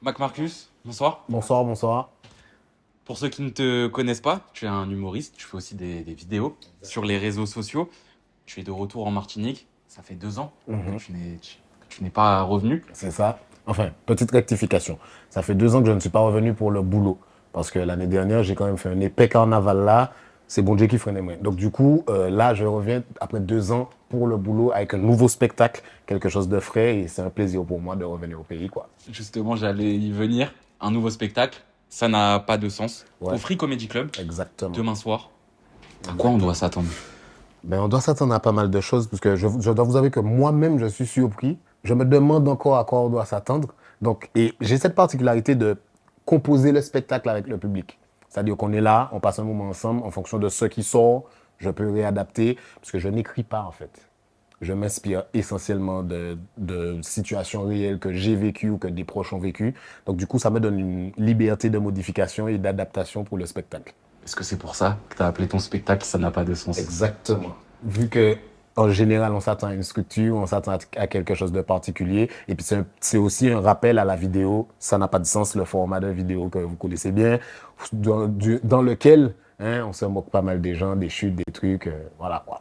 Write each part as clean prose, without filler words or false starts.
Mac Marcus, bonsoir. Bonsoir, bonsoir. Pour ceux qui ne te connaissent pas, tu es un humoriste, tu fais aussi des vidéos sur les réseaux sociaux. Tu es de retour en Martinique, ça fait 2 ans que Mhm. tu n'es pas revenu. C'est ça. Enfin, petite rectification. Ça fait 2 ans que je ne suis pas revenu pour le boulot. Parce que l'année dernière, j'ai quand même fait un épais carnaval là. C'est bon Dieu qui freinait moi. Donc du coup, là, je reviens après 2 ans pour le boulot avec un nouveau spectacle, quelque chose de frais. Et c'est un plaisir pour moi de revenir au pays, quoi. Justement, j'allais y venir. Un nouveau spectacle, ça n'a pas de sens. Au Ouais, Free Comedy Club, exactement. demain soir. À quoi on Exactement. doit s'attendre? Ben, on doit s'attendre à pas mal de choses, parce que je dois vous avouer que moi-même, je suis surpris. Je me demande encore à quoi on doit s'attendre. Donc, et j'ai cette particularité de composer le spectacle avec le public. C'est-à-dire qu'on est là, on passe un moment ensemble, en fonction de ce qui sort, je peux réadapter, parce que je n'écris pas, en fait. Je m'inspire essentiellement de situations réelles que j'ai vécues ou que des proches ont vécues. Donc, du coup, ça me donne une liberté de modification et d'adaptation pour le spectacle. Est-ce que c'est pour ça que tu as appelé ton spectacle Ça n'a pas de sens? Exactement. Vu que en général, on s'attend à une structure, on s'attend à quelque chose de particulier. Et puis, c'est aussi un rappel à la vidéo. Ça n'a pas de sens, le format de vidéo que vous connaissez bien, dans lequel on se moque pas mal des gens, des chutes, des trucs. Voilà quoi.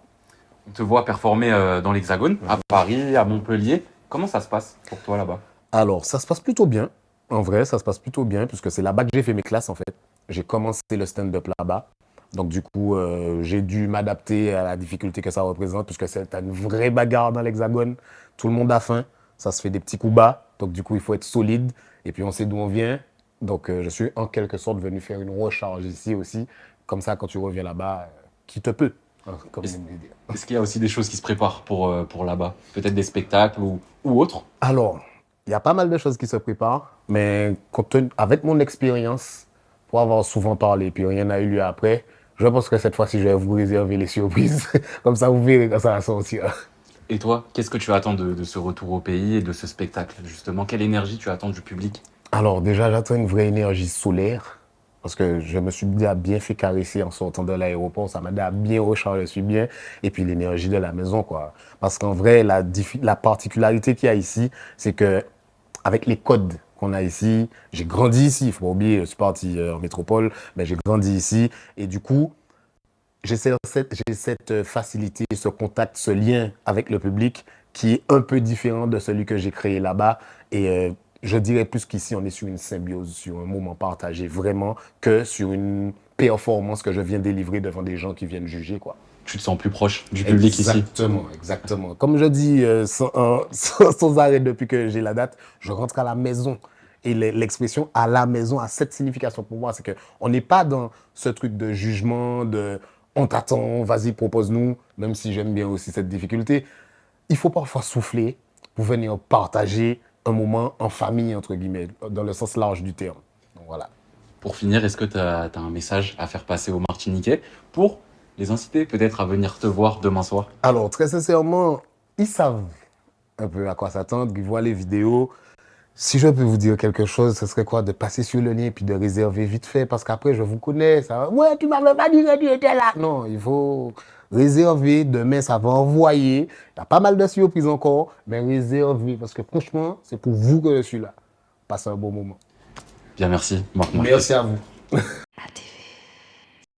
On te voit performer dans l'Hexagone, à Paris, à Montpellier. Comment ça se passe pour toi là-bas? Alors, ça se passe plutôt bien. En vrai, ça se passe plutôt bien, puisque c'est là-bas que j'ai fait mes classes, en fait. J'ai commencé le stand-up là-bas. Donc, du coup, j'ai dû m'adapter à la difficulté que ça représente, puisque c'est une vraie bagarre dans l'Hexagone. Tout le monde a faim. Ça se fait des petits coups bas. Donc, du coup, il faut être solide. Et puis, on sait d'où on vient. Donc, je suis en quelque sorte venu faire une recharge ici aussi. Comme ça, quand tu reviens là-bas, qui te peut, hein, comme Est-ce j'aime le dire. est-ce qu'il y a aussi des choses qui se préparent pour là-bas? Peut-être des spectacles ou autres? Alors, il y a pas mal de choses qui se préparent, mais avec mon expérience, pour avoir souvent parlé, puis rien n'a eu lieu après, je pense que cette fois-ci, je vais vous réserver les surprises. Comme ça, vous verrez quand ça va sortir. Et toi, qu'est-ce que tu attends de ce retour au pays et de ce spectacle, justement? Quelle énergie tu attends du public? Alors, déjà, j'attends une vraie énergie solaire, parce que je me suis déjà bien fait caresser en sortant de l'aéroport, ça m'a déjà bien rechargé, je suis bien, et puis l'énergie de la maison, quoi. Parce qu'en vrai, la particularité qu'il y a ici, c'est que avec les codes qu'on a ici, j'ai grandi ici, il faut pas oublier, je suis parti en métropole, mais j'ai grandi ici. Et du coup, j'ai cette facilité, ce contact, ce lien avec le public qui est un peu différent de celui que j'ai créé là-bas. Et je dirais plus qu'ici, on est sur une symbiose, sur un moment partagé vraiment, que sur une performance que je viens délivrer devant des gens qui viennent juger, quoi. Tu te sens plus proche du public ici? Exactement, exactement. Comme je dis sans arrêt depuis que j'ai la date, je rentre à la maison. Et l'expression à la maison a cette signification pour moi. C'est qu'on n'est pas dans ce truc de jugement, de on t'attend, vas-y, propose-nous, même si j'aime bien aussi cette difficulté. Il faut parfois souffler pour venir partager un moment en famille, entre guillemets, dans le sens large du terme. Donc voilà. Pour finir, est-ce que tu as un message à faire passer aux Martiniquais pour les inciter peut-être à venir te voir demain soir? Alors, très sincèrement, ils savent un peu à quoi s'attendre, ils voient les vidéos. Si je peux vous dire quelque chose, ce serait quoi? De passer sur le lien et puis de réserver vite fait, parce qu'après, je vous connais. Ça va. Ouais, tu m'avais pas dit que tu étais là. Non, il faut réserver. Demain, ça va envoyer. Il y a pas mal de surprises encore, mais réservez, parce que franchement, c'est pour vous que je suis là. Passez un bon moment. Bien, merci, Marc Marcus. Merci à vous. ATV.